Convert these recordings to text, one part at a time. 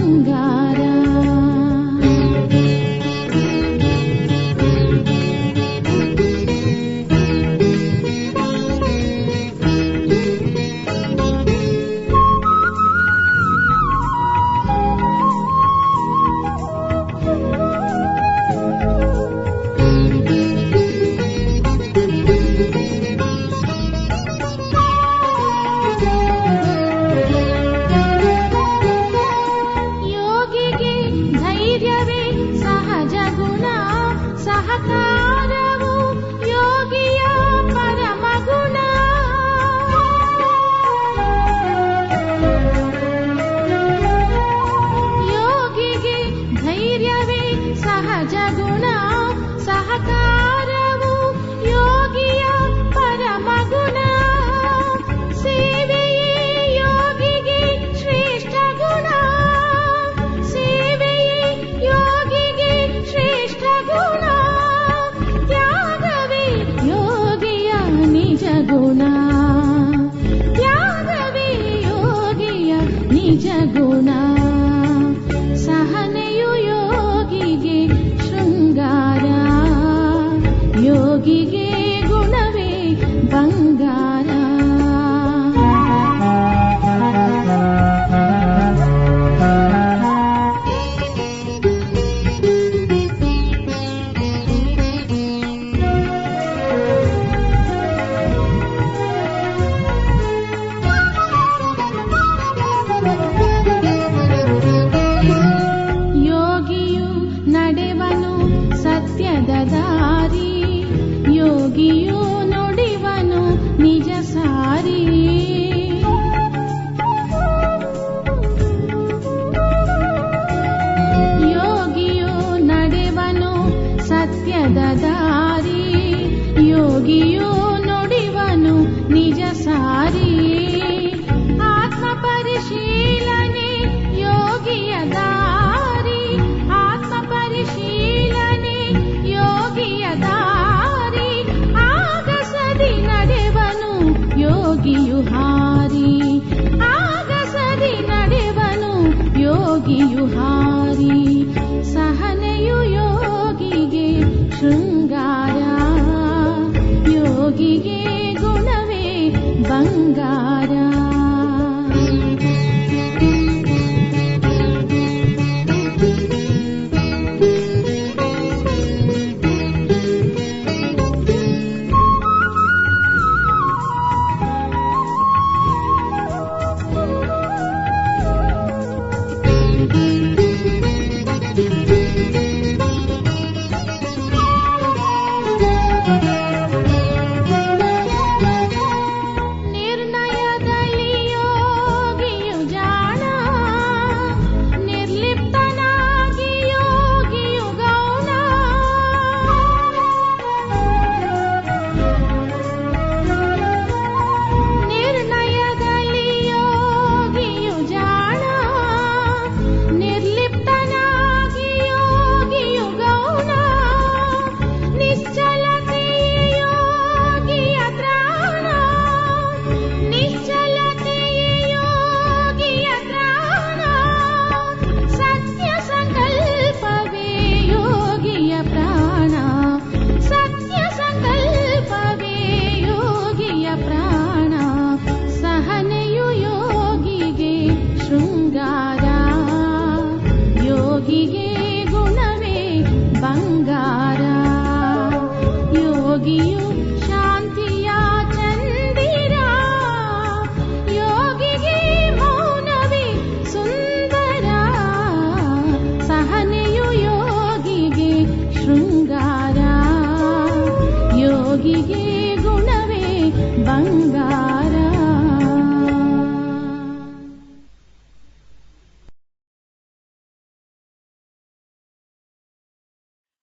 ಬಂಗಾರ.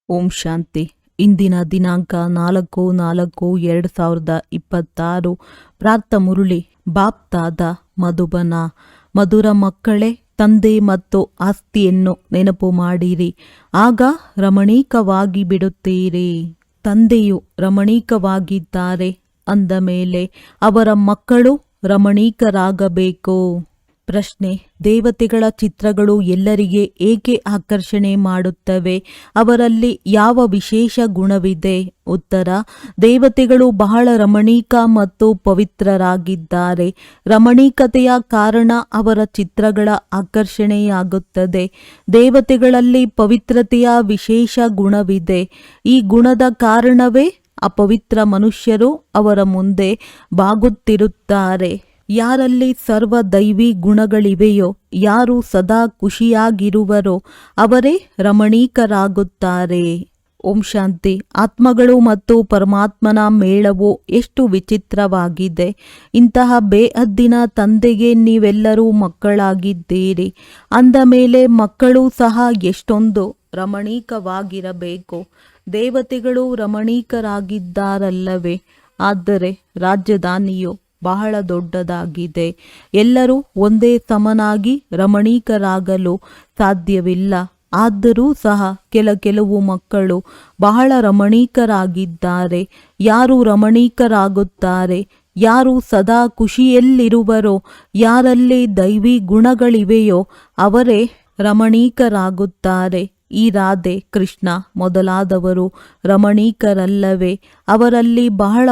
ಓಂ ಶಾಂತಿ. ಇಂದಿನ ದಿನಾಂಕ 4/4/2026. ಪ್ರಾರ್ಥ ಮುರುಳಿ ಬಾಪ್ತಾದ ಮಧುಬನ. ಮಧುರ ಮಕ್ಕಳೇ, ತಂದೆ ಮತ್ತು ಆಸ್ತಿಯನ್ನು ನೆನಪು ಮಾಡಿರಿ, ಆಗ ರಮಣೀಕವಾಗಿ ಬಿಡುತ್ತೀರಿ. ತಂದೆಯು ರಮಣೀಕವಾಗಿದ್ದಾರೆ ಅಂದ ಮೇಲೆ ಅವರ ಮಕ್ಕಳು ರಮಣೀಕರಾಗಬೇಕು. ಪ್ರಶ್ನೆ: ದೇವತೆಗಳ ಚಿತ್ರಗಳು ಎಲ್ಲರಿಗೆ ಏಕೆ ಆಕರ್ಷಣೆ ಮಾಡುತ್ತವೆ? ಅವರಲ್ಲಿ ಯಾವ ವಿಶೇಷ ಗುಣವಿದೆ? ಉತ್ತರ: ದೇವತೆಗಳು ಬಹಳ ರಮಣೀಕ ಮತ್ತು ಪವಿತ್ರರಾಗಿದ್ದಾರೆ. ರಮಣೀಕತೆಯ ಕಾರಣ ಅವರ ಚಿತ್ರಗಳ ಆಕರ್ಷಣೆಯಾಗುತ್ತದೆ. ದೇವತೆಗಳಲ್ಲಿ ಪವಿತ್ರತೆಯ ವಿಶೇಷ ಗುಣವಿದೆ. ಈ ಗುಣದ ಕಾರಣವೇ ಅಪವಿತ್ರ ಮನುಷ್ಯರು ಅವರ ಮುಂದೆ ಬಾಗುತ್ತಿರುತ್ತಾರೆ. ಯಾರಲ್ಲಿ ಸರ್ವ ದೈವಿ ಗುಣಗಳಿವೆಯೋ, ಯಾರು ಸದಾ ಖುಷಿಯಾಗಿರುವರೋ ಅವರೇ ರಮಣೀಕರಾಗುತ್ತಾರೆ. ಓಂ ಶಾಂತಿ. ಆತ್ಮಗಳು ಮತ್ತು ಪರಮಾತ್ಮನ ಮೇಳವು ಎಷ್ಟು ವಿಚಿತ್ರವಾಗಿದೆ. ಇಂತಹ ಬೇಹದ್ದಿನ ತಂದೆಗೆ ನೀವೆಲ್ಲರೂ ಮಕ್ಕಳಾಗಿದ್ದೀರಿ. ಅಂದ ಮೇಲೆ ಮಕ್ಕಳು ಸಹ ಎಷ್ಟೊಂದು ರಮಣೀಕವಾಗಿರಬೇಕು. ದೇವತೆಗಳು ರಮಣೀಕರಾಗಿದ್ದಾರಲ್ಲವೇ? ಆದರೆ ರಾಜಧಾನಿಯು ಬಹಳ ದೊಡ್ಡದಾಗಿದೆ. ಎಲ್ಲರೂ ಒಂದೇ ಸಮನಾಗಿ ರಮಣೀಕರಾಗಲು ಸಾಧ್ಯವಿಲ್ಲ. ಆದರೂ ಸಹ ಕೆಲವು ಮಕ್ಕಳು ಬಹಳ ರಮಣೀಕರಾಗಿದ್ದಾರೆ. ಯಾರು ರಮಣೀಕರಾಗುತ್ತಾರೆ, ಯಾರು ಸದಾ ಖುಷಿಯಲ್ಲಿರುವರೋ, ಯಾರಲ್ಲಿ ದೈವಿ ಗುಣಗಳಿವೆಯೋ ಅವರೇ ರಮಣೀಕರಾಗುತ್ತಾರೆ. ಈ ರಾಧೆ, ಕೃಷ್ಣ ಮೊದಲಾದವರು ರಮಣೀಕರಲ್ಲವೇ? ಅವರಲ್ಲಿ ಬಹಳ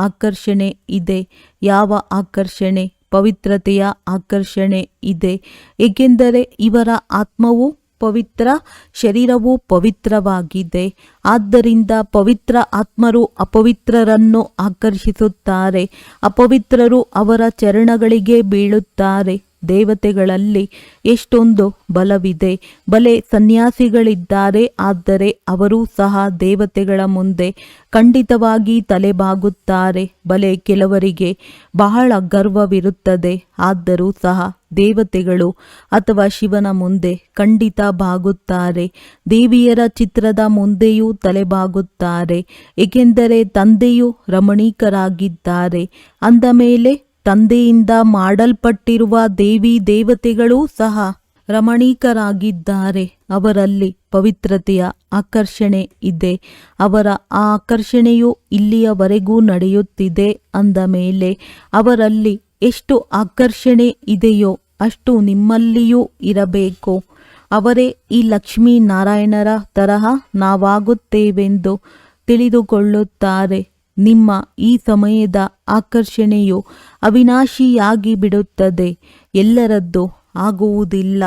ಆಕರ್ಷಣೆ ಇದೆ. ಯಾವ ಆಕರ್ಷಣೆ? ಪವಿತ್ರತೆಯ ಆಕರ್ಷಣೆ ಇದೆ. ಏಕೆಂದರೆ ಇವರ ಆತ್ಮವು ಪವಿತ್ರ, ಶರೀರವು ಪವಿತ್ರವಾಗಿದೆ. ಆದ್ದರಿಂದ ಪವಿತ್ರ ಆತ್ಮರು ಅಪವಿತ್ರರನ್ನು ಆಕರ್ಷಿಸುತ್ತಾರೆ. ಅಪವಿತ್ರರು ಅವರ ಚರಣಗಳಿಗೆ ಬೀಳುತ್ತಾರೆ. ದೇವತೆಗಳಲ್ಲಿ ಎಷ್ಟೊಂದು ಬಲವಿದೆ. ಬಲೆ ಸನ್ಯಾಸಿಗಳಿದ್ದಾರೆ, ಆದರೆ ಅವರೂ ಸಹ ದೇವತೆಗಳ ಮುಂದೆ ಖಂಡಿತವಾಗಿ ತಲೆಬಾಗುತ್ತಾರೆ. ಬಲೆ ಕೆಲವರಿಗೆ ಬಹಳ ಗರ್ವವಿರುತ್ತದೆ, ಆದರೂ ಸಹ ದೇವತೆಗಳು ಅಥವಾ ಶಿವನ ಮುಂದೆ ಖಂಡಿತ ಬಾಗುತ್ತಾರೆ. ದೇವಿಯರ ಚಿತ್ರದ ಮುಂದೆಯೂ ತಲೆಬಾಗುತ್ತಾರೆ. ಏಕೆಂದರೆ ತಂದೆಯು ರಮಣೀಕರಾಗಿದ್ದಾರೆ. ಅಂದ ಮೇಲೆ ತಂದೆಯಿಂದ ಮಾಡಲ್ಪಟ್ಟಿರುವ ದೇವಿ ದೇವತೆಗಳೂ ಸಹ ರಮಣೀಕರಾಗಿದ್ದಾರೆ. ಅವರಲ್ಲಿ ಪವಿತ್ರತೆಯ ಆಕರ್ಷಣೆ ಇದೆ. ಅವರ ಆ ಆಕರ್ಷಣೆಯು ಇಲ್ಲಿಯವರೆಗೂ ನಡೆಯುತ್ತಿದೆ. ಅಂದ ಮೇಲೆ ಅವರಲ್ಲಿ ಎಷ್ಟು ಆಕರ್ಷಣೆ ಇದೆಯೋ ಅಷ್ಟು ನಿಮ್ಮಲ್ಲಿಯೂ ಇರಬೇಕು. ಅವರೇ ಈ ಲಕ್ಷ್ಮೀ ನಾರಾಯಣರ ತರಹ ನಾವಾಗುತ್ತೇವೆಂದು ತಿಳಿದುಕೊಳ್ಳುತ್ತಾರೆ. ನಿಮ್ಮ ಈ ಸಮಯದ ಆಕರ್ಷಣೆಯು ಅವಿನಾಶಿಯಾಗಿ ಬಿಡುತ್ತದೆ. ಎಲ್ಲರದ್ದು ಆಗುವುದಿಲ್ಲ.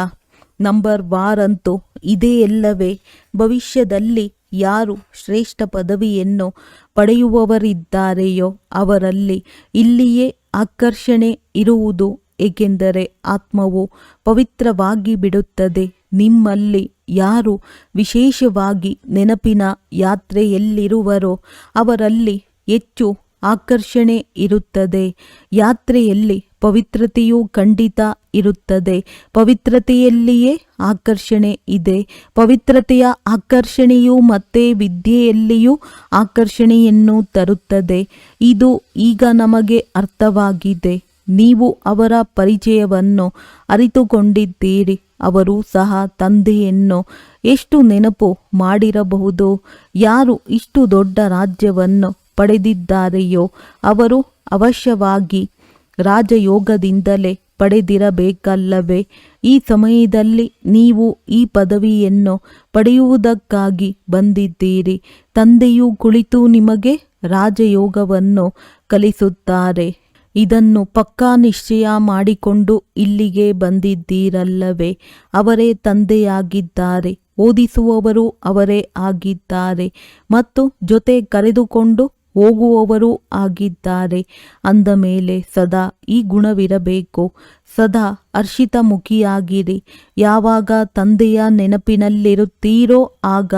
ನಂಬರ್ ವಾರಂತೂ ಇದೆಯಲ್ಲವೇ? ಭವಿಷ್ಯದಲ್ಲಿ ಯಾರು ಶ್ರೇಷ್ಠ ಪದವಿಯನ್ನು ಪಡೆಯುವವರಿದ್ದಾರೆಯೋ ಅವರಲ್ಲಿ ಇಲ್ಲಿಯೇ ಆಕರ್ಷಣೆ ಇರುವುದು. ಏಕೆಂದರೆ ಆತ್ಮವು ಪವಿತ್ರವಾಗಿ ಬಿಡುತ್ತದೆ. ನಿಮ್ಮಲ್ಲಿ ಯಾರು ವಿಶೇಷವಾಗಿ ನೆನಪಿನ ಯಾತ್ರೆಯಲ್ಲಿರುವರೋ ಅವರಲ್ಲಿ ಹೆಚ್ಚು ಆಕರ್ಷಣೆ ಇರುತ್ತದೆ. ಯಾತ್ರೆಯಲ್ಲಿ ಪವಿತ್ರತೆಯೂ ಖಂಡಿತ ಇರುತ್ತದೆ. ಪವಿತ್ರತೆಯಲ್ಲಿಯೇ ಆಕರ್ಷಣೆ ಇದೆ. ಪವಿತ್ರತೆಯ ಆಕರ್ಷಣೆಯು ಮತ್ತೆ ವಿದ್ಯೆಯಲ್ಲಿಯೂ ಆಕರ್ಷಣೆಯನ್ನು ತರುತ್ತದೆ. ಇದು ಈಗ ನಮಗೆ ಅರ್ಥವಾಗಿದೆ. ನೀವು ಅವರ ಪರಿಚಯವನ್ನು ಅರಿತುಕೊಂಡಿದ್ದೀರಿ. ಅವರು ಸಹ ತಂದೆಯನ್ನು ಎಷ್ಟು ನೆನಪು ಮಾಡಿರಬಹುದು? ಯಾರು ಇಷ್ಟು ದೊಡ್ಡ ರಾಜ್ಯವನ್ನು ಪಡೆದಿದ್ದಾರೆಯೋ ಅವರು ಅವಶ್ಯವಾಗಿ ರಾಜಯೋಗದಿಂದಲೇ ಪಡೆದಿರಬೇಕಲ್ಲವೇ? ಈ ಸಮಯದಲ್ಲಿ ನೀವು ಈ ಪದವಿಯನ್ನು ಪಡೆಯುವುದಕ್ಕಾಗಿ ಬಂದಿದ್ದೀರಿ. ತಂದೆಯು ಕುಳಿತು ನಿಮಗೆ ರಾಜಯೋಗವನ್ನು ಕಲಿಸುತ್ತಾರೆ. ಇದನ್ನು ಪಕ್ಕಾ ನಿಶ್ಚಯ ಮಾಡಿಕೊಂಡು ಇಲ್ಲಿಗೆ ಬಂದಿದ್ದೀರಲ್ಲವೇ? ಅವರೇ ತಂದೆಯಾಗಿದ್ದಾರೆ. ಓದಿಸುವವರು ಅವರೇ ಆಗಿದ್ದಾರೆ ಮತ್ತು ಜೊತೆ ಕರೆದುಕೊಂಡು ಹೋಗುವವರೂ ಆಗಿದ್ದಾರೆ. ಅಂದ ಮೇಲೆ ಸದಾ ಈ ಗುಣವಿರಬೇಕು. ಸದಾ ಹರ್ಷಿತಮುಖಿಯಾಗಿರಿ. ಯಾವಾಗ ತಂದೆಯ ನೆನಪಿನಲ್ಲಿರುತ್ತೀರೋ ಆಗ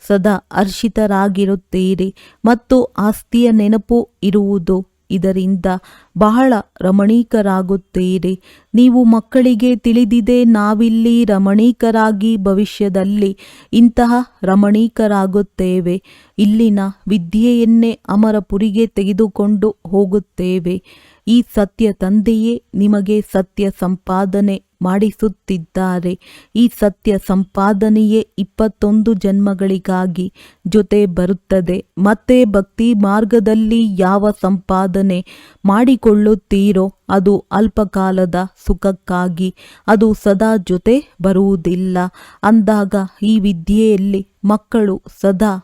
ಸದಾ ಹರ್ಷಿತರಾಗಿರುತ್ತೀರಿ ಮತ್ತು ಆಸ್ತಿಯ ನೆನಪು ಇರುವುದು. ಇದರಿಂದ ಬಹಳ ರಮಣೀಕರಾಗುತ್ತೀರಿ. ನೀವು ಮಕ್ಕಳಿಗೆ ತಿಳಿದಿದೆ, ನಾವಿಲ್ಲಿ ರಮಣೀಕರಾಗಿ ಭವಿಷ್ಯದಲ್ಲಿ ಇಂತಹ ರಮಣೀಕರಾಗುತ್ತೇವೆ. ಇಲ್ಲಿನ ವಿದ್ಯೆಯನ್ನೇ ಅಮರಪುರಿಗೆ ತೆಗೆದುಕೊಂಡು ಹೋಗುತ್ತೇವೆ. ಈ ಸತ್ಯ ತಂದೆಯೇ ನಿಮಗೆ ಸತ್ಯ ಸಂಪಾದನೆ ಮಾಡಿಸುತ್ತಿದ್ದಾರೆ. ಈ ಸತ್ಯ ಸಂಪಾದನೆಯೇ 21 ಜನ್ಮಗಳಿಗಾಗಿ ಜೊತೆ ಬರುತ್ತದೆ. ಮತ್ತೆ ಭಕ್ತಿ ಮಾರ್ಗದಲ್ಲಿ ಯಾವ ಸಂಪಾದನೆ ಮಾಡಿಕೊಳ್ಳುತ್ತೀರೋ ಅದು ಅಲ್ಪಕಾಲದ ಸುಖಕ್ಕಾಗಿ, ಅದು ಸದಾ ಜೊತೆ ಬರುವುದಿಲ್ಲ. ಅಂದಾಗ ಈ ವಿದ್ಯೆಯಲ್ಲಿ ಮಕ್ಕಳು ಸದಾ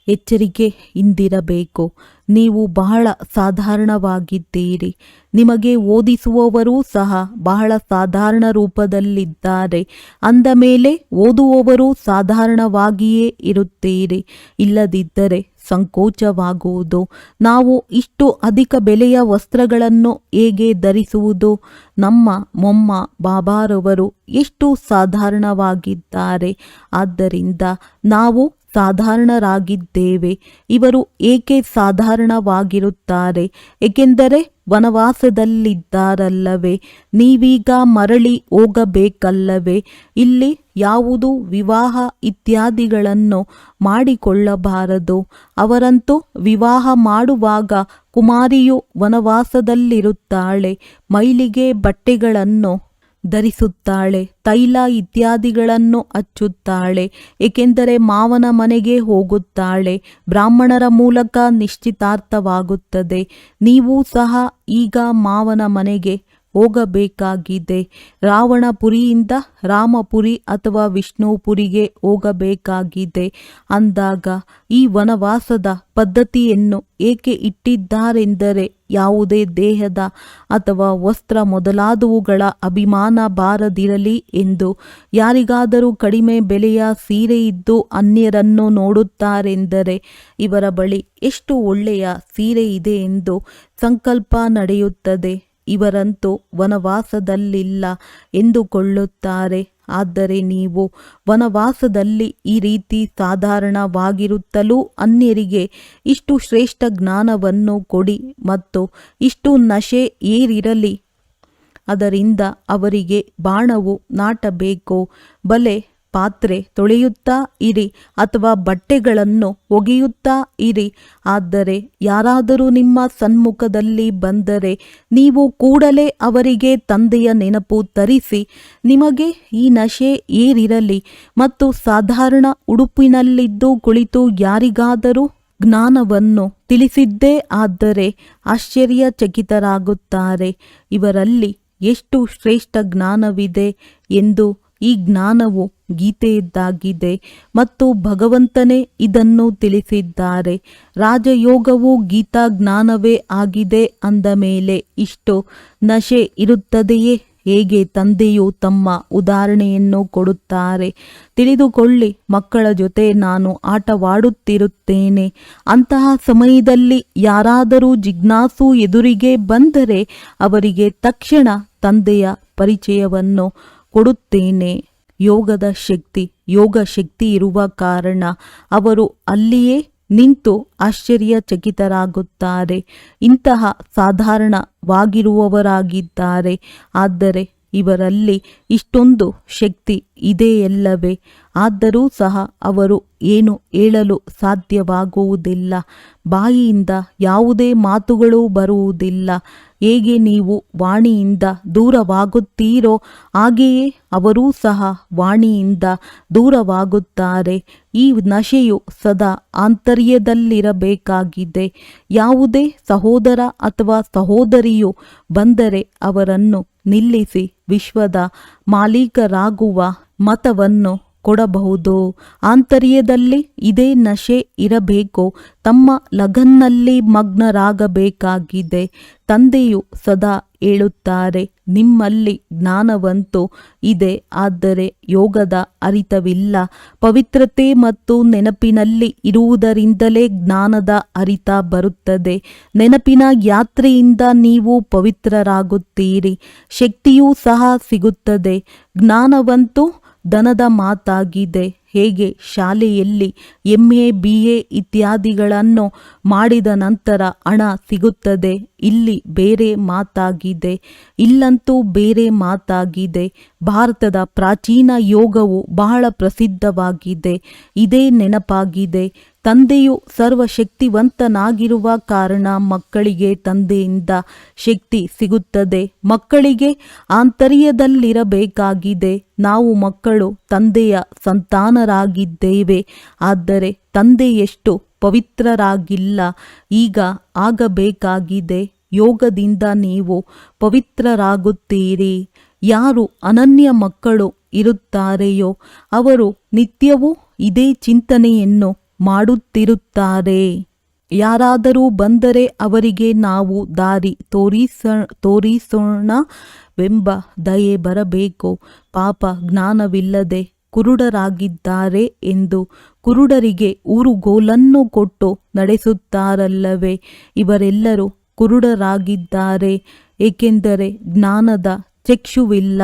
ಎಚ್ಚರಿಕೆಯಿಂದಿರಬೇಕು. ನೀವು ಬಹಳ ಸಾಧಾರಣವಾಗಿದ್ದೀರಿ. ನಿಮಗೆ ಓದಿಸುವವರೂ ಸಹ ಬಹಳ ಸಾಧಾರಣ ರೂಪದಲ್ಲಿದ್ದಾರೆ. ಅಂದ ಮೇಲೆ ಓದುವವರು ಸಾಧಾರಣವಾಗಿಯೇ ಇರುತ್ತೀರಿ. ಇಲ್ಲದಿದ್ದರೆ ಸಂಕೋಚವಾಗುವುದು. ನಾವು ಇಷ್ಟು ಅಧಿಕ ಬೆಲೆಯ ವಸ್ತ್ರಗಳನ್ನು ಹೇಗೆ ಧರಿಸುವುದು? ನಮ್ಮ ಮೊಮ್ಮ ಬಾಬಾರವರು ಎಷ್ಟು ಸಾಧಾರಣವಾಗಿದ್ದಾರೆ. ಆದ್ದರಿಂದ ನಾವು ಸಾಧಾರಣರಾಗಿದ್ದೇವೆ. ಇವರು ಏಕೆ ಸಾಧಾರಣವಾಗಿರುತ್ತಾರೆ? ಏಕೆಂದರೆ ವನವಾಸದಲ್ಲಿದ್ದಾರಲ್ಲವೇ. ನೀವೀಗ ಮರಳಿ ಹೋಗಬೇಕಲ್ಲವೇ. ಇಲ್ಲಿ ಯಾವುದು ವಿವಾಹ ಇತ್ಯಾದಿಗಳನ್ನು ಮಾಡಿಕೊಳ್ಳಬಾರದು. ಅವರಂತೂ ವಿವಾಹ ಮಾಡುವಾಗ ಕುಮಾರಿಯು ವನವಾಸದಲ್ಲಿರುತ್ತಾಳೆ. ಮೈಲಿಗೆ ಬಟ್ಟೆಗಳನ್ನು ಧರಿಸುತ್ತಾಳೆ, ತೈಲ ಇತ್ಯಾದಿಗಳನ್ನು ಹಚ್ಚುತ್ತಾಳೆ. ಏಕೆಂದರೆ ಮಾವನ ಮನೆಗೆ ಹೋಗುತ್ತಾಳೆ. ಬ್ರಾಹ್ಮಣರ ಮೂಲಕ ನಿಶ್ಚಿತಾರ್ಥವಾಗುತ್ತದೆ. ನೀವು ಸಹ ಈಗ ಮಾವನ ಮನೆಗೆ ಹೋಗಬೇಕಾಗಿದೆ. ರಾವಣಪುರಿಯಿಂದ ರಾಮಪುರಿ ಅಥವಾ ವಿಷ್ಣುಪುರಿಗೆ ಹೋಗಬೇಕಾಗಿದೆ. ಅಂದಾಗ ಈ ವನವಾಸದ ಪದ್ಧತಿಯನ್ನು ಏಕೆ ಇಟ್ಟಿದ್ದಾರೆಂದರೆ ಯಾವುದೇ ದೇಹದ ಅಥವಾ ವಸ್ತ್ರ ಮೊದಲಾದವುಗಳ ಅಭಿಮಾನ ಬಾರದಿರಲಿ ಎಂದು. ಯಾರಿಗಾದರೂ ಕಡಿಮೆ ಬೆಲೆಯ ಸೀರೆ ಇದ್ದು ಅನ್ಯರನ್ನು ನೋಡುತ್ತಾರೆಂದರೆ ಇವರ ಬಳಿ ಎಷ್ಟು ಒಳ್ಳೆಯ ಸೀರೆ ಇದೆ ಎಂದು ಸಂಕಲ್ಪ ನಡೆಯುತ್ತದೆ. ಇವರಂತೂ ವನವಾಸದಲ್ಲಿಲ್ಲ ಎಂದುಕೊಳ್ಳುತ್ತಾರೆ. ಆದರೆ ನೀವು ವನವಾಸದಲ್ಲಿ ಈ ರೀತಿ ಸಾಧಾರಣವಾಗಿರುತ್ತಲೂ ಅನ್ಯರಿಗೆ ಇಷ್ಟು ಶ್ರೇಷ್ಠ ಜ್ಞಾನವನ್ನು ಕೊಡಿ ಮತ್ತು ಇಷ್ಟು ನಶೆ ಏರಿರಲಿ. ಅದರಿಂದ ಅವರಿಗೆ ಬಾಣವು ನಾಟಬೇಕು. ಬಲೆ ಪಾತ್ರೆ ತೊಳೆಯುತ್ತಾ ಇರಿ ಅಥವಾ ಬಟ್ಟೆಗಳನ್ನು ಒಗೆಯುತ್ತಾ ಇರಿ. ಆದರೆ ಯಾರಾದರೂ ನಿಮ್ಮ ಸನ್ಮುಖದಲ್ಲಿ ಬಂದರೆ ನೀವು ಕೂಡಲೇ ಅವರಿಗೆ ತಂದೆಯ ನೆನಪು ತರಿಸಿ, ನಿಮಗೆ ಈ ನಶೆ ಏರಿರಲಿ ಮತ್ತು ಸಾಧಾರಣ ಉಡುಪಿನಲ್ಲಿದ್ದು ಕುಳಿತು ಯಾರಿಗಾದರೂ ಜ್ಞಾನವನ್ನು ತಿಳಿಸಿದ್ದೇ ಆದರೆ ಆಶ್ಚರ್ಯಚಕಿತರಾಗುತ್ತಾರೆ. ಇವರಲ್ಲಿ ಎಷ್ಟು ಶ್ರೇಷ್ಠ ಜ್ಞಾನವಿದೆ ಎಂದು. ಈ ಜ್ಞಾನವು ಗೀತೆಯದ್ದಾಗಿದೆ ಮತ್ತು ಭಗವಂತನೇ ಇದನ್ನು ತಿಳಿಸಿದ್ದಾರೆ. ರಾಜಯೋಗವು ಗೀತಾ ಜ್ಞಾನವೇ ಆಗಿದೆ. ಅಂದ ಮೇಲೆ ಇಷ್ಟು ನಶೆ ಇರುತ್ತದೆಯೇ? ಹೇಗೆ ತಂದೆಯು ತಮ್ಮ ಉದಾಹರಣೆಯನ್ನು ಕೊಡುತ್ತಾರೆ. ತಿಳಿದುಕೊಳ್ಳಿ, ಮಕ್ಕಳ ಜೊತೆ ನಾನು ಆಟವಾಡುತ್ತಿರುತ್ತೇನೆ. ಅಂತಹ ಸಮಯದಲ್ಲಿ ಯಾರಾದರೂ ಜಿಜ್ಞಾಸು ಎದುರಿಗೆ ಬಂದರೆ ಅವರಿಗೆ ತಕ್ಷಣ ತಂದೆಯ ಪರಿಚಯವನ್ನು ಕೊಡುತ್ತೇನೆ. ಯೋಗದ ಶಕ್ತಿ, ಯೋಗ ಶಕ್ತಿ ಇರುವ ಕಾರಣ ಅವರು ಅಲ್ಲಿಯೇ ನಿಂತು ಆಶ್ಚರ್ಯಚಕಿತರಾಗುತ್ತಾರೆ. ಇಂತಹ ಸಾಧಾರಣವಾಗಿರುವವರಾಗಿದ್ದಾರೆ. ಆದರೆ ಇವರಲ್ಲಿ ಇಷ್ಟೊಂದು ಶಕ್ತಿ ಇದೆಯಲ್ಲವೇ? ಆದರೂ ಸಹ ಅವರು ಏನು ಹೇಳಲು ಸಾಧ್ಯವಾಗುವುದಿಲ್ಲ. ಬಾಯಿಯಿಂದ ಯಾವುದೇ ಮಾತುಗಳು ಬರುವುದಿಲ್ಲ. ಹೇಗೆ ನೀವು ವಾಣಿಯಿಂದ ದೂರವಾಗುತ್ತೀರೋ ಹಾಗೆಯೇ ಅವರೂ ಸಹ ವಾಣಿಯಿಂದ ದೂರವಾಗುತ್ತಾರೆ. ಈ ನಶೆಯು ಸದಾ ಆಂತರ್ಯದಲ್ಲಿರಬೇಕಾಗಿದೆ. ಯಾವುದೇ ಸಹೋದರ ಅಥವಾ ಸಹೋದರಿಯು ಬಂದರೆ ಅವರನ್ನು ನಿಲ್ಲಿಸಿ ವಿಶ್ವದ ಮಾಲೀಕರಾಗುವ ಮತವನ್ನು ಕೊಡಬಹುದು. ಆಂತರ್ಯದಲ್ಲಿ ಇದೇ ನಶೆ ಇರಬೇಕು. ತಮ್ಮ ಲಗನ್ನಲ್ಲಿ ಮಗ್ನರಾಗಬೇಕಾಗಿದೆ. ತಂದೆಯು ಸದಾ ಹೇಳುತ್ತಾರೆ, ನಿಮ್ಮಲ್ಲಿ ಜ್ಞಾನವಂತೂ ಇದೆ, ಆದರೆ ಯೋಗದ ಅರಿತವಿಲ್ಲ. ಪವಿತ್ರತೆ ಮತ್ತು ನೆನಪಿನಲ್ಲಿ ಇರುವುದರಿಂದಲೇ ಜ್ಞಾನದ ಅರಿತ ಬರುತ್ತದೆ. ನೆನಪಿನ ಯಾತ್ರೆಯಿಂದ ನೀವು ಪವಿತ್ರರಾಗುತ್ತೀರಿ. ಶಕ್ತಿಯೂ ಸಹ ಸಿಗುತ್ತದೆ. ಜ್ಞಾನವಂತೂ ಧನದ ಮಾತಾಗಿದೆ. ಹೇಗೆ ಶಾಲೆಯಲ್ಲಿ MA BA ಇತ್ಯಾದಿಗಳನ್ನು ಮಾಡಿದ ನಂತರ ಹಣ ಸಿಗುತ್ತದೆ, ಇಲ್ಲಿ ಬೇರೆ ಮಾತಾಗಿದೆ. ಇಲ್ಲಂತೂ ಬೇರೆ ಮಾತಾಗಿದೆ. ಭಾರತದ ಪ್ರಾಚೀನ ಯೋಗವು ಬಹಳ ಪ್ರಸಿದ್ಧವಾಗಿದೆ. ಇದೇ ನೆನಪಾಗಿದೆ. ತಂದೆಯು ಸರ್ವಶಕ್ತಿವಂತನಾಗಿರುವ ಕಾರಣ ಮಕ್ಕಳಿಗೆ ತಂದೆಯಿಂದ ಶಕ್ತಿ ಸಿಗುತ್ತದೆ. ಮಕ್ಕಳಿಗೆ ಆಂತರ್ಯದಲ್ಲಿರಬೇಕಾಗಿದೆ. ನಾವು ಮಕ್ಕಳು ತಂದೆಯ ಸಂತಾನರಾಗಿದ್ದೇವೆ, ಆದರೆ ತಂದೆಯಷ್ಟು ಪವಿತ್ರರಾಗಿಲ್ಲ. ಈಗ ಆಗಬೇಕಾಗಿದೆ. ಯೋಗದಿಂದ ನೀವು ಪವಿತ್ರರಾಗುತ್ತೀರಿ. ಯಾರು ಅನನ್ಯ ಮಕ್ಕಳು ಇರುತ್ತಾರೆಯೋ ಅವರು ನಿತ್ಯವೂ ಇದೇ ಚಿಂತನೆಯನ್ನು ಮಾಡುತ್ತಿರುತ್ತಾರೆ. ಯಾರಾದರೂ ಬಂದರೆ ಅವರಿಗೆ ನಾವು ದಾರಿ ತೋರಿಸೋಣವೆಂಬ ದಯೆ ಬರಬೇಕು. ಪಾಪ ಜ್ಞಾನವಿಲ್ಲದೆ ಕುರುಡರಾಗಿದ್ದಾರೆ ಎಂದು ಕುರುಡರಿಗೆ ಊರುಗೋಲನ್ನು ಕೊಟ್ಟು ನಡೆಸುತ್ತಾರಲ್ಲವೇ, ಇವರೆಲ್ಲರೂ ಕುರುಡರಾಗಿದ್ದಾರೆ, ಏಕೆಂದರೆ ಜ್ಞಾನದ ಚಕ್ಷುವಿಲ್ಲ.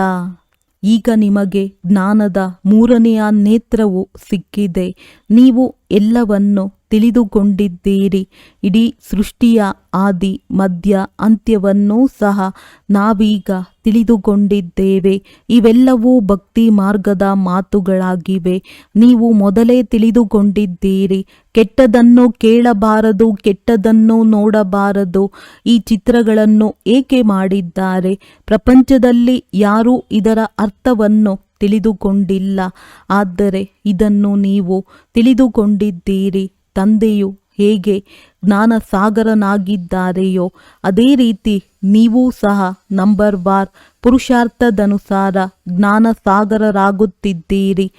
ಈಗ ನಿಮಗೆ ಜ್ಞಾನದ ಮೂರನೆಯ ನೇತ್ರವು ಸಿಕ್ಕಿದೆ. ನೀವು ಎಲ್ಲವನ್ನು ತಿಳಿದುಕೊಂಡಿದ್ದೀರಿ. ಇಡೀ ಸೃಷ್ಟಿಯ ಆದಿ ಮಧ್ಯ ಅಂತ್ಯವನ್ನೂ ಸಹ ನಾವೀಗ ತಿಳಿದುಕೊಂಡಿದ್ದೇವೆ. ಇವೆಲ್ಲವೂ ಭಕ್ತಿ ಮಾರ್ಗದ ಮಾತುಗಳಾಗಿವೆ. ನೀವು ಮೊದಲೇ ತಿಳಿದುಕೊಂಡಿದ್ದೀರಿ. ಕೆಟ್ಟದನ್ನು ಕೇಳಬಾರದು, ಕೆಟ್ಟದನ್ನು ನೋಡಬಾರದು. ಈ ಚಿತ್ರಗಳನ್ನು ಏಕೆ ಮಾಡಿದ್ದಾರೆ? ಪ್ರಪಂಚದಲ್ಲಿ ಯಾರೂ ಇದರ ಅರ್ಥವನ್ನು ತಿಳಿದುಕೊಂಡಿಲ್ಲ. ಆದರೆ ಇದನ್ನು ನೀವು ತಿಳಿದುಕೊಂಡಿದ್ದೀರಿ. ತಂದೆಯು ಹೇಗೆ ಜ್ಞಾನಸಾಗರನಾಗಿದ್ದಾರೆಯೋ ಅದೇ ರೀತಿ ನೀವೂ ಸಹ ನಂಬರ್ವಾರ್ ಪುರುಷಾರ್ಥದನುಸಾರ ಜ್ಞಾನಸಾಗರರಾಗುತ್ತಿದ್ದೀರಿ.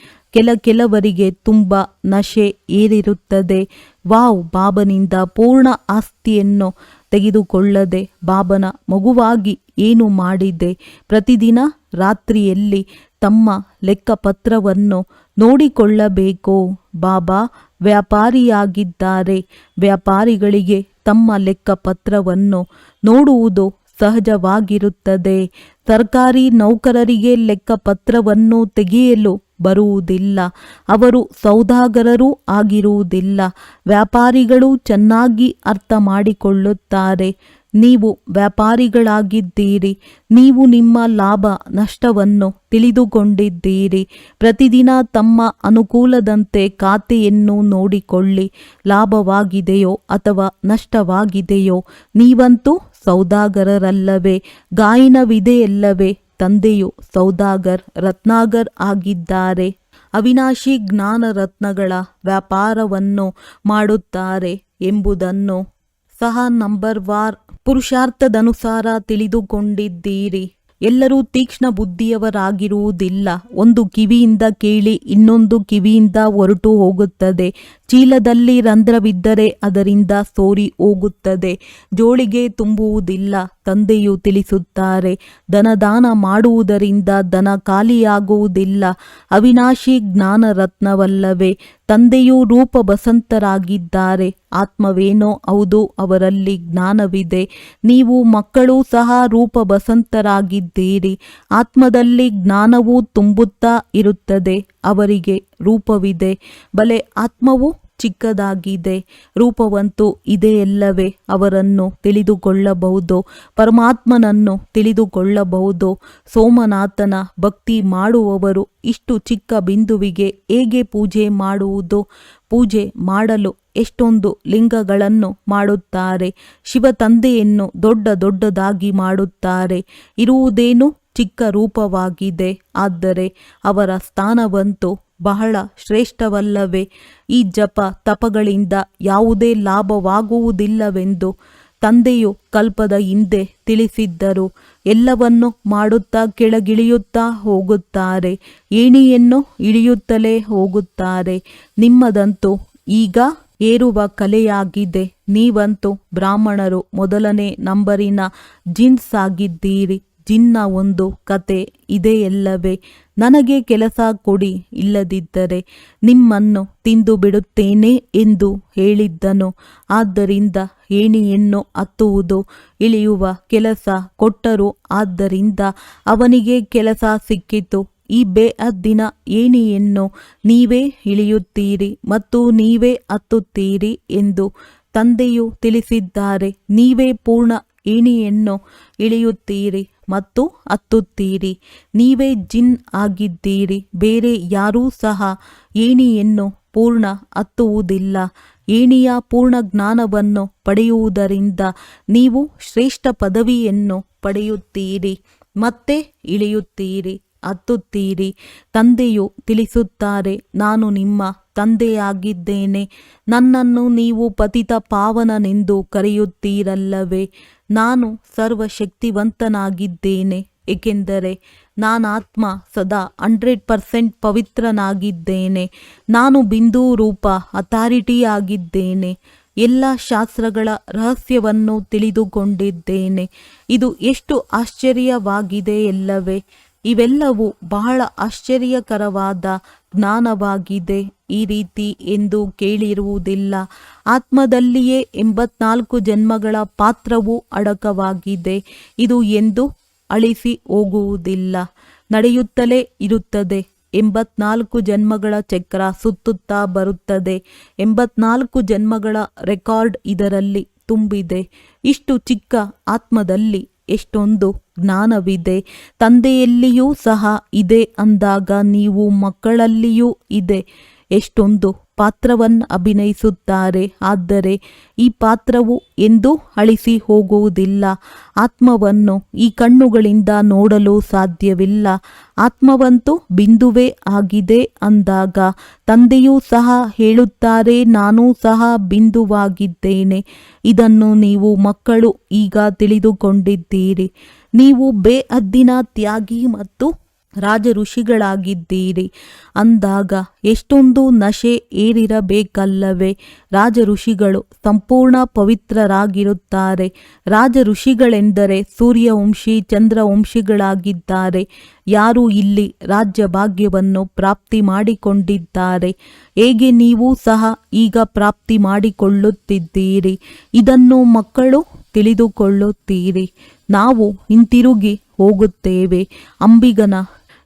ಕೆಲವರಿಗೆ ತುಂಬ ನಶೆ ಏರಿರುತ್ತದೆ. ವಾವ್, ಬಾಬನಿಂದ ಪೂರ್ಣ ಆಸ್ತಿಯನ್ನು ತೆಗೆದುಕೊಳ್ಳದೆ ಬಾಬನ ಮಗುವಾಗಿ ಏನು ಮಾಡಿದೆ? ಪ್ರತಿದಿನ ರಾತ್ರಿಯಲ್ಲಿ ತಮ್ಮ ಲೆಕ್ಕಪತ್ರವನ್ನು ನೋಡಿಕೊಳ್ಳಬೇಕು. ಬಾಬಾ ವ್ಯಾಪಾರಿಯಾಗಿದ್ದಾರೆ. ವ್ಯಾಪಾರಿಗಳಿಗೆ ತಮ್ಮ ಲೆಕ್ಕಪತ್ರವನ್ನು ನೋಡುವುದು ಸಹಜವಾಗಿರುತ್ತದೆ. ಸರ್ಕಾರಿ ನೌಕರರಿಗೆ ಲೆಕ್ಕಪತ್ರವನ್ನು ತೆಗೆಯಲು ಬರುವುದಿಲ್ಲ. ಅವರು ಸೌದಾಗರರೂ ಆಗಿರುವುದಿಲ್ಲ. ವ್ಯಾಪಾರಿಗಳು ಚೆನ್ನಾಗಿ ಅರ್ಥ ಮಾಡಿಕೊಳ್ಳುತ್ತಾರೆ. ನೀವು ವ್ಯಾಪಾರಿಗಳಾಗಿದ್ದೀರಿ. ನೀವು ನಿಮ್ಮ ಲಾಭ ನಷ್ಟವನ್ನು ತಿಳಿದುಕೊಂಡಿದ್ದೀರಿ. ಪ್ರತಿದಿನ ತಮ್ಮ ಅನುಕೂಲದಂತೆ ಖಾತೆಯನ್ನು ನೋಡಿಕೊಳ್ಳಿ. ಲಾಭವಾಗಿದೆಯೋ ಅಥವಾ ನಷ್ಟವಾಗಿದೆಯೋ? ನೀವಂತೂ ಸೌದಾಗರರಲ್ಲವೇ? ಗಾಯನವಿದೆಯಲ್ಲವೇ? ತಂದೆಯು ಸೌದಾಗರ್ ರತ್ನಾಗರ್ ಆಗಿದ್ದಾರೆ. ಅವಿನಾಶಿ ಜ್ಞಾನ ರತ್ನಗಳ ವ್ಯಾಪಾರವನ್ನು ಮಾಡುತ್ತಾರೆ ಎಂಬುದನ್ನು ಸಹ ನಂಬರ್ವಾರ್ ಪುರುಷಾರ್ಥದನುಸಾರ ತಿಳಿದುಕೊಂಡಿದ್ದೀರಿ. ಎಲ್ಲರೂ ತೀಕ್ಷ್ಣ ಬುದ್ಧಿಯವರಾಗಿರುವುದಿಲ್ಲ. ಒಂದು ಕಿವಿಯಿಂದ ಕೇಳಿ ಇನ್ನೊಂದು ಕಿವಿಯಿಂದ ಹೊರಟು ಹೋಗುತ್ತದೆ. ಚೀಲದಲ್ಲಿ ರಂಧ್ರವಿದ್ದರೆ ಅದರಿಂದ ಸೋರಿ ಹೋಗುತ್ತದೆ, ಜೋಳಿಗೆ ತುಂಬುವುದಿಲ್ಲ. ತಂದೆಯು ತಿಳಿಸುತ್ತಾರೆ, ಧನದಾನ ಮಾಡುವುದರಿಂದ ಧನ ಖಾಲಿಯಾಗುವುದಿಲ್ಲ. ಅವಿನಾಶಿ ಜ್ಞಾನ ರತ್ನವಲ್ಲವೇ? ತಂದೆಯು ರೂಪ ಬಸಂತರಾಗಿದ್ದಾರೆ. ಆತ್ಮವೇನೋ ಹೌದು, ಅವರಲ್ಲಿ ಜ್ಞಾನವಿದೆ. ನೀವು ಮಕ್ಕಳೂ ಸಹ ರೂಪ ಬಸಂತರಾಗಿದ್ದೀರಿ. ಆತ್ಮದಲ್ಲಿ ಜ್ಞಾನವು ತುಂಬುತ್ತಾ ಇರುತ್ತದೆ. ಅವರಿಗೆ ರೂಪವಿದೆ. ಬಲೆ ಆತ್ಮವು ಚಿಕ್ಕದಾಗಿದೆ, ರೂಪವಂತೂ ಇದೆಯಲ್ಲವೇ? ಅವರನ್ನು ತಿಳಿದುಕೊಳ್ಳಬಹುದು, ಪರಮಾತ್ಮನನ್ನು ತಿಳಿದುಕೊಳ್ಳಬಹುದು. ಸೋಮನಾಥನ ಭಕ್ತಿ ಮಾಡುವವರು ಇಷ್ಟು ಚಿಕ್ಕ ಬಿಂದುವಿಗೆ ಹೇಗೆ ಪೂಜೆ ಮಾಡುವುದು? ಪೂಜೆ ಮಾಡಲು ಎಷ್ಟೊಂದು ಲಿಂಗಗಳನ್ನು ಮಾಡುತ್ತಾರೆ. ಶಿವ ತಂದೆಯನ್ನು ದೊಡ್ಡದಾಗಿ ಮಾಡುತ್ತಾರೆ. ಇರುವುದೇನು ಚಿಕ್ಕ ರೂಪವಾಗಿದೆ. ಆದರೆ ಅವರ ಸ್ಥಾನವಂತೂ ಬಹಳ ಶ್ರೇಷ್ಠವಲ್ಲವೇ? ಈ ಜಪ ತಪಗಳಿಂದ ಯಾವುದೇ ಲಾಭವಾಗುವುದಿಲ್ಲವೆಂದು ತಂದೆಯು ಕಲ್ಪದ ಹಿಂದೆ ತಿಳಿಸಿದ್ದರು. ಎಲ್ಲವನ್ನು ಮಾಡುತ್ತಾ ಕೆಳಗಿಳಿಯುತ್ತಾ ಹೋಗುತ್ತಾರೆ. ಏಣಿಯನ್ನು ಇಳಿಯುತ್ತಲೇ ಹೋಗುತ್ತಾರೆ. ನಿಮ್ಮದಂತೂ ಈಗ ಏರುವ ಕಲೆಯಾಗಿದೆ. ನೀವಂತೂ ಬ್ರಾಹ್ಮಣರು ಮೊದಲನೇ ನಂಬರಿನ ಜಿನ್ಸ್ ಆಗಿದ್ದೀರಿ. ಜಿನ್ನ ಒಂದು ಕತೆ ಇದೆಯಲ್ಲವೇ? ನನಗೆ ಕೆಲಸ ಕೊಡಿ, ಇಲ್ಲದಿದ್ದರೆ ನಿಮ್ಮನ್ನು ತಿಂದು ಬಿಡುತ್ತೇನೆ ಎಂದು ಹೇಳಿದ್ದನು. ಆದ್ದರಿಂದ ಏಣಿಯನ್ನು ಹತ್ತುವುದು ಇಳಿಯುವ ಕೆಲಸ ಕೊಟ್ಟರು. ಆದ್ದರಿಂದ ಅವನಿಗೆ ಕೆಲಸ ಸಿಕ್ಕಿತು. ಈ ಬೇಹದ್ದಿನ ಏಣಿಯನ್ನು ನೀವೇ ಇಳಿಯುತ್ತೀರಿ ಮತ್ತು ನೀವೇ ಹತ್ತುತ್ತೀರಿ ಎಂದು ತಂದೆಯು ತಿಳಿಸಿದ್ದಾರೆ, ನೀವೇ ಪೂರ್ಣ ಏಣಿಯನ್ನು ಇಳಿಯುತ್ತೀರಿ ಮತ್ತು ಹತ್ತುತ್ತೀರಿ. ನೀವೇ ಜಿನ್ ಆಗಿದ್ದೀರಿ. ಬೇರೆ ಯಾರೂ ಸಹ ಏಣಿಯನ್ನು ಪೂರ್ಣ ಹತ್ತುವುದಿಲ್ಲ. ಏಣಿಯ ಪೂರ್ಣ ಜ್ಞಾನವನ್ನು ಪಡೆಯುವುದರಿಂದ ನೀವು ಶ್ರೇಷ್ಠ ಪದವಿಯನ್ನು ಪಡೆಯುತ್ತೀರಿ, ಮತ್ತೆ ಇಳಿಯುತ್ತೀರಿ, ಹತ್ತುತ್ತೀರಿ. ತಂದೆಯು ತಿಳಿಸುತ್ತಾರೆ, ನಾನು ನಿಮ್ಮ ತಂದೆಯಾಗಿದ್ದೇನೆ. ನನ್ನನ್ನು ನೀವು ಪತಿತ ಪಾವನನೆಂದು ಕರೆಯುತ್ತೀರಲ್ಲವೇ? ನಾನು ಸರ್ವಶಕ್ತಿವಂತನಾಗಿದ್ದೇನೆ, ಏಕೆಂದರೆ ನಾನಾತ್ಮ ಸದಾ 100% ಪವಿತ್ರನಾಗಿದ್ದೇನೆ. ನಾನು ಬಿಂದು ರೂಪ ಅಥಾರಿಟಿಯಾಗಿದ್ದೇನೆ. ಎಲ್ಲ ಶಾಸ್ತ್ರಗಳ ರಹಸ್ಯವನ್ನು ತಿಳಿದುಕೊಂಡಿದ್ದೇನೆ. ಇದು ಎಷ್ಟು ಆಶ್ಚರ್ಯವಾಗಿದೆ ಅಲ್ಲವೇ? ಇವೆಲ್ಲವೂ ಬಹಳ ಆಶ್ಚರ್ಯಕರವಾದ ಜ್ಞಾನವಾಗಿದೆ. ಈ ರೀತಿ ಎಂದು ಕೇಳಿರುವುದಿಲ್ಲ. ಆತ್ಮದಲ್ಲಿಯೇ 84 ಜನ್ಮಗಳ ಪಾತ್ರವು ಅಡಕವಾಗಿದೆ. ಇದು ಎಂದು ಅಳಿಸಿ ಹೋಗುವುದಿಲ್ಲ, ನಡೆಯುತ್ತಲೇ ಇರುತ್ತದೆ. 84 ಜನ್ಮಗಳ ಚಕ್ರ ಸುತ್ತುತ್ತಾ ಬರುತ್ತದೆ. 84 ಜನ್ಮಗಳ ರೆಕಾರ್ಡ್ ಇದರಲ್ಲಿ ತುಂಬಿದೆ. ಇಷ್ಟು ಚಿಕ್ಕ ಆತ್ಮದಲ್ಲಿ ಎಷ್ಟೊಂದು ಜ್ಞಾನವಿದೆ. ತಂದೆಯಲ್ಲಿಯೂ ಸಹ ಇದೆ ಅಂದಾಗ ನೀವು ಮಕ್ಕಳಲ್ಲಿಯೂ ಇದೆ. ಎಷ್ಟೊಂದು ಪಾತ್ರವನ್ನು ಅಭಿನಯಿಸುತ್ತಾರೆ. ಆದರೆ ಈ ಪಾತ್ರವು ಎಂದೂ ಅಳಿಸಿ ಹೋಗುವುದಿಲ್ಲ. ಆತ್ಮವನ್ನು ಈ ಕಣ್ಣುಗಳಿಂದ ನೋಡಲು ಸಾಧ್ಯವಿಲ್ಲ. ಆತ್ಮವಂತೂ ಬಿಂದುವೇ ಆಗಿದೆ ಅಂದಾಗ ತಂದೆಯೂ ಸಹ ಹೇಳುತ್ತಾರೆ, ನಾನೂ ಸಹ ಬಿಂದುವಾಗಿದ್ದೇನೆ. ಇದನ್ನು ನೀವು ಮಕ್ಕಳು ಈಗ ತಿಳಿದುಕೊಂಡಿದ್ದೀರಿ. ನೀವು ಬೇಹದ್ದಿನ ತ್ಯಾಗಿ ಮತ್ತು ರಾಜ ಋಷಿಗಳಾಗಿದ್ದೀರಿ ಅಂದಾಗ ಎಷ್ಟೊಂದು ನಶೆ ಏರಿರಬೇಕಲ್ಲವೇ? ರಾಜ ಋಷಿಗಳು ಸಂಪೂರ್ಣ ಪವಿತ್ರರಾಗಿರುತ್ತಾರೆ. ರಾಜ ಋಷಿಗಳೆಂದರೆ ಸೂರ್ಯವಂಶಿ, ಚಂದ್ರವಂಶಿಗಳಾಗಿದ್ದಾರೆ. ಯಾರು ಇಲ್ಲಿ ರಾಜ್ಯ ಭಾಗ್ಯವನ್ನು ಪ್ರಾಪ್ತಿ ಮಾಡಿಕೊಂಡಿದ್ದಾರೆ, ಹೇಗೆ ನೀವು ಸಹ ಈಗ ಪ್ರಾಪ್ತಿ ಮಾಡಿಕೊಳ್ಳುತ್ತಿದ್ದೀರಿ, ಇದನ್ನು ಮಕ್ಕಳು ತಿಳಿದುಕೊಳ್ಳುತ್ತೀರಿ. ನಾವು ಹಿಂತಿರುಗಿ ಹೋಗುತ್ತೇವೆ. ಅಂಬಿಗನ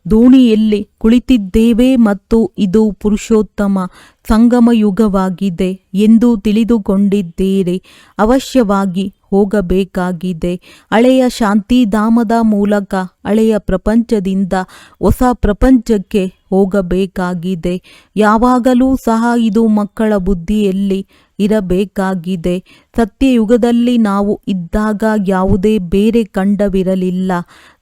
ದೋಣಿಯಲ್ಲಿ ಕುಳಿತಿದ್ದೇವೆ ಮತ್ತು ಇದು ಪುರುಷೋತ್ತಮ ಸಂಗಮ ಯುಗವಾಗಿದೆ ಎಂದು ತಿಳಿದುಕೊಂಡಿದ್ದೀರಿ. ಅವಶ್ಯವಾಗಿ ಹೋಗಬೇಕಾಗಿದೆ. ಹಳೆಯ ಶಾಂತಿಧಾಮದ ಮೂಲಕ ಹಳೆಯ ಪ್ರಪಂಚದಿಂದ ಹೊಸ ಪ್ರಪಂಚಕ್ಕೆ ಹೋಗಬೇಕಾಗಿದೆ. ಯಾವಾಗಲೂ ಸಹ ಇದು ಮಕ್ಕಳ ಬುದ್ಧಿಯಲ್ಲಿ ಇರಬೇಕಾಗಿದೆ. ಸತ್ಯಯುಗದಲ್ಲಿ ನಾವು ಇದ್ದಾಗ ಯಾವುದೇ ಬೇರೆ ಖಂಡವಿರಲಿಲ್ಲ,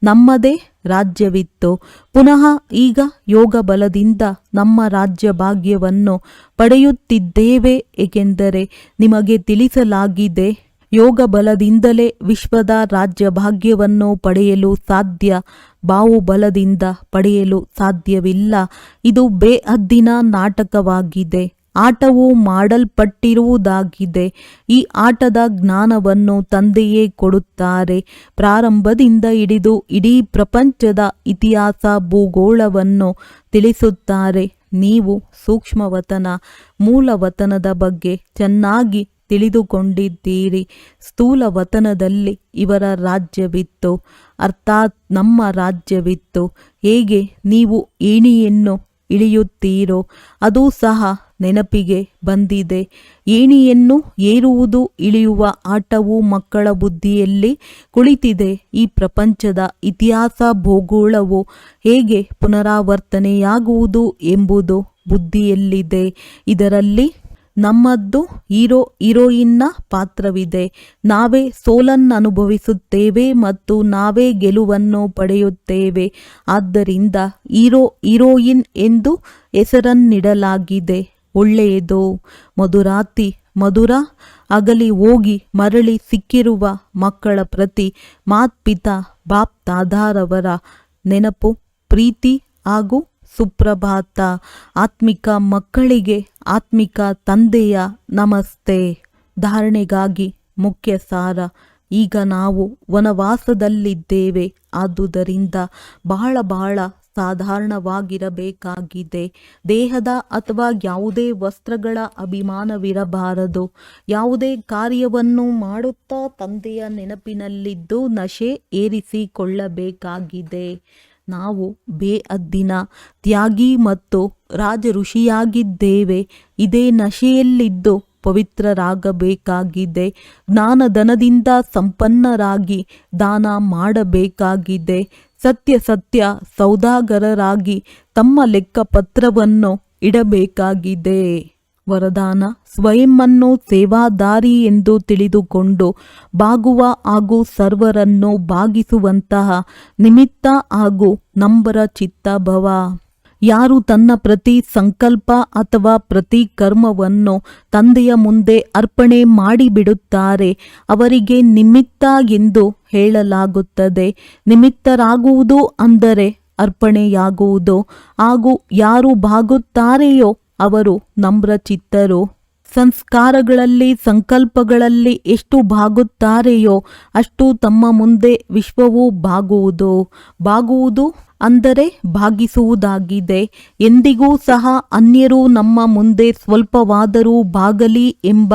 ನಮ್ಮದೇ ರಾಜ್ಯವಿತ್ತು. ಪುನಃ ಈಗ ಯೋಗ ಬಲದಿಂದ ನಮ್ಮ ರಾಜ್ಯ ಭಾಗ್ಯವನ್ನು ಪಡೆಯುತ್ತಿದ್ದೇವೆ. ಏಕೆಂದರೆ ನಿಮಗೆ ತಿಳಿಸಲಾಗಿದೆ, ಯೋಗ ಬಲದಿಂದಲೇ ವಿಶ್ವದ ರಾಜ್ಯ ಭಾಗ್ಯವನ್ನು ಪಡೆಯಲು ಸಾಧ್ಯ, ಬಾಹುಬಲದಿಂದ ಪಡೆಯಲು ಸಾಧ್ಯವಿಲ್ಲ. ಇದು ಬೇಹದ್ದಿನ ನಾಟಕವಾಗಿದೆ. ಆಟವು ಮಾಡಲ್ಪಟ್ಟಿರುವುದಾಗಿದೆ. ಈ ಆಟದ ಜ್ಞಾನವನ್ನು ತಂದೆಯೇ ಕೊಡುತ್ತಾರೆ. ಪ್ರಾರಂಭದಿಂದ ಹಿಡಿದು ಇಡೀ ಪ್ರಪಂಚದ ಇತಿಹಾಸ ಭೂಗೋಳವನ್ನು ತಿಳಿಸುತ್ತಾರೆ. ನೀವು ಸೂಕ್ಷ್ಮವತನ, ಮೂಲವತನದ ಬಗ್ಗೆ ಚೆನ್ನಾಗಿ ತಿಳಿದುಕೊಂಡಿದ್ದೀರಿ. ಸ್ಥೂಲ ವತನದಲ್ಲಿ ಇವರ ರಾಜ್ಯವಿತ್ತು, ಅರ್ಥಾತ್ ನಮ್ಮ ರಾಜ್ಯವಿತ್ತು. ಹೇಗೆ ನೀವು ಏಣಿಯನ್ನು ಇಳಿಯುತ್ತೀರೋ ಅದು ಸಹ ನೆನಪಿಗೆ ಬಂದಿದೆ. ಏಣಿಯನ್ನು ಏರುವುದು ಇಳಿಯುವ ಆಟವು ಮಕ್ಕಳ ಬುದ್ಧಿಯಲ್ಲಿ ಕುಳಿತಿದೆ. ಈ ಪ್ರಪಂಚದ ಇತಿಹಾಸ ಭೂಗೋಳವು ಹೇಗೆ ಪುನರಾವರ್ತನೆಯಾಗುವುದು ಎಂಬುದು ಬುದ್ಧಿಯಲ್ಲಿದೆ. ಇದರಲ್ಲಿ ನಮ್ಮದ್ದು ಹೀರೋ ಹೀರೋಯಿನ್ನ ಪಾತ್ರವಿದೆ. ನಾವೇ ಸೋಲನ್ನು ಅನುಭವಿಸುತ್ತೇವೆ ಮತ್ತು ನಾವೇ ಗೆಲುವನ್ನು ಪಡೆಯುತ್ತೇವೆ. ಆದ್ದರಿಂದ ಹೀರೋ ಹೀರೋಯಿನ್ ಎಂದು ಹೆಸರನ್ನಿಡಲಾಗಿದೆ. ಒಳ್ಳೆಯದು. ಮಧುರಾತಿ ಮಧುರ ಅಗಲಿ ಹೋಗಿ ಮರಳಿ ಸಿಕ್ಕಿರುವ ಮಕ್ಕಳ ಪ್ರತಿ ಮಾತ್ಪಿತಾ ಬಾಪ್ ದಾದಾರವರ ನೆನಪು, ಪ್ರೀತಿ ಹಾಗೂ ಸುಪ್ರಭಾತ. ಆತ್ಮಿಕ ಮಕ್ಕಳಿಗೆ ಆತ್ಮಿಕ ತಂದೆಯ ನಮಸ್ತೆ. ಧಾರಣೆಗಾಗಿ ಮುಖ್ಯ ಸಾರ. ಈಗ ನಾವು ವನವಾಸದಲ್ಲಿದ್ದೇವೆ. ಆದುದರಿಂದ ಬಹಳ ಸಾಧಾರಣವಾಗಿರಬೇಕಾಗಿದೆ. ದೇಹದ ಅಥವಾ ಯಾವುದೇ ವಸ್ತ್ರಗಳ ಅಭಿಮಾನವಿರಬಾರದು. ಯಾವುದೇ ಕಾರ್ಯವನ್ನು ಮಾಡುತ್ತಾ ತಂದೆಯ ನೆನಪಿನಲ್ಲಿದ್ದು ನಶೆ ಏರಿಸಿಕೊಳ್ಳಬೇಕಾಗಿದೆ. ನಾವು ಬೇಹದ್ದಿನ ತ್ಯಾಗಿ ಮತ್ತು ರಾಜ ಋಷಿಯಾಗಿದ್ದೇವೆ. ಇದೇ ನಶೆಯಲ್ಲಿದ್ದು ಪವಿತ್ರರಾಗಬೇಕಾಗಿದೆ. ಜ್ಞಾನಧನದಿಂದ ಸಂಪನ್ನರಾಗಿ ದಾನ ಮಾಡಬೇಕಾಗಿದೆ. ಸತ್ಯ ಸತ್ಯ ಸೌದಾಗರರಾಗಿ ತಮ್ಮ ಲೆಕ್ಕಪತ್ರವನ್ನು ಇಡಬೇಕಾಗಿದೆ. ವರದಾನ: ಸ್ವಯಂವನ್ನು ಸೇವಾದಾರಿ ಎಂದು ತಿಳಿದುಕೊಂಡು ಬಾಗುವ ಹಾಗೂ ಸರ್ವರನ್ನು ಬಾಗಿಸುವಂತಹ ನಿಮಿತ್ತ ಹಾಗೂ ನಂಬರ ಚಿತ್ತಭವ. ಯಾರು ತನ್ನ ಪ್ರತಿ ಸಂಕಲ್ಪ ಅಥವಾ ಪ್ರತಿ ಕರ್ಮವನ್ನು ತಂದೆಯ ಮುಂದೆ ಅರ್ಪಣೆ ಮಾಡಿಬಿಡುತ್ತಾರೆ ಅವರಿಗೆ ನಿಮಿತ್ತ ಎಂದು ಹೇಳಲಾಗುತ್ತದೆ. ನಿಮಿತ್ತರಾಗುವುದು ಅಂದರೆ ಅರ್ಪಣೆಯಾಗುವುದು. ಹಾಗೂ ಯಾರು ಬಾಗುತ್ತಾರೆಯೋ ಅವರು ನಮ್ರಚಿತ್ತರು. ಸಂಸ್ಕಾರಗಳಲ್ಲಿ ಸಂಕಲ್ಪಗಳಲ್ಲಿ ಎಷ್ಟು ಬಾಗುತ್ತಾರೆಯೋ ಅಷ್ಟು ತಮ್ಮ ಮುಂದೆ ವಿಶ್ವವು ಬಾಗುವುದು. ಬಾಗುವುದು ಅಂದರೆ ಭಾಗಿಸುವುದಾಗಿದೆ. ಎಂದಿಗೂ ಸಹ ಅನ್ಯರು ನಮ್ಮ ಮುಂದೆ ಸ್ವಲ್ಪವಾದರೂ ಬಾಗಲಿ ಎಂಬ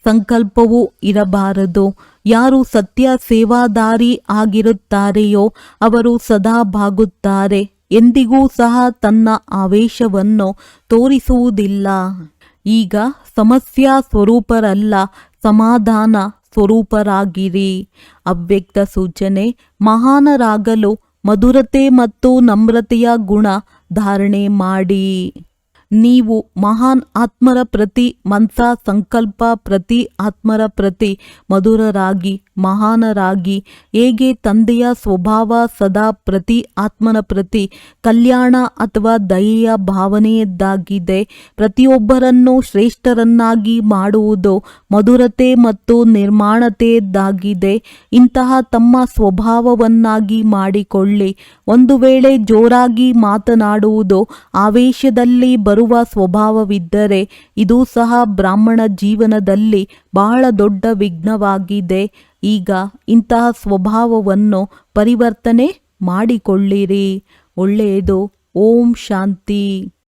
ಸಂಕಲ್ಪವೂ ಇರಬಾರದು. ಯಾರು ಸತ್ಯ ಸೇವಾದಾರಿ ಆಗಿರುತ್ತಾರೆಯೋ ಅವರು ಸದಾ ಬಾಗುತ್ತಾರೆ. ಎಂದಿಗೂ ಸಹ ತನ್ನ ಆವೇಶವನ್ನು ತೋರಿಸುವುದಿಲ್ಲ. ಈಗ ಸಮಸ್ಯಾ ಸ್ವರೂಪರಲ್ಲ, ಸಮಾಧಾನ ಸ್ವರೂಪರಾಗಿರಿ. ಅವ್ಯಕ್ತ ಸೂಚನೆ: ಮಹಾನರಾಗಲು ಮಧುರತೆ ಮತ್ತು ನಮ್ರತೆಯ ಗುಣ ಧಾರಣೆ ಮಾಡಿ. ನೀವು ಮಹಾನ್ ಆತ್ಮರ ಪ್ರತಿ ಮನಸಾ ಸಂಕಲ್ಪ ಪ್ರತಿ ಆತ್ಮರ ಪ್ರತಿ ಮಧುರರಾಗಿ ಮಹಾನರಾಗಿ ಹೇಗೆ ತಂದೆಯ ಸ್ವಭಾವ ಸದಾ ಪ್ರತಿ ಆತ್ಮನ ಪ್ರತಿ ಕಲ್ಯಾಣ ಅಥವಾ ದಯೆಯ ಭಾವನೆಯದ್ದಾಗಿದೆ. ಪ್ರತಿಯೊಬ್ಬರನ್ನು ಶ್ರೇಷ್ಠರನ್ನಾಗಿ ಮಾಡುವುದು ಮಧುರತೆ ಮತ್ತು ನಿರ್ಮಾಣತೆಯದ್ದಾಗಿದೆ. ಇಂತಹ ತಮ್ಮ ಸ್ವಭಾವವನ್ನಾಗಿ ಮಾಡಿಕೊಳ್ಳಿ. ಒಂದು ವೇಳೆ ಜೋರಾಗಿ ಮಾತನಾಡುವುದು ಆವೇಶದಲ್ಲಿ ಬರುವ ಸ್ವಭಾವವಿದ್ದರೆ ಇದು ಸಹ ಬ್ರಾಹ್ಮಣ ಜೀವನದಲ್ಲಿ ಬಹಳ ದೊಡ್ಡ ವಿಘ್ನವಾಗಿದೆ. ಈಗ ಇಂತಹ ಸ್ವಭಾವವನ್ನು ಪರಿವರ್ತನೆ ಮಾಡಿಕೊಳ್ಳಿರಿ. ಒಳ್ಳೆಯದು. ಓಂ ಶಾಂತಿ.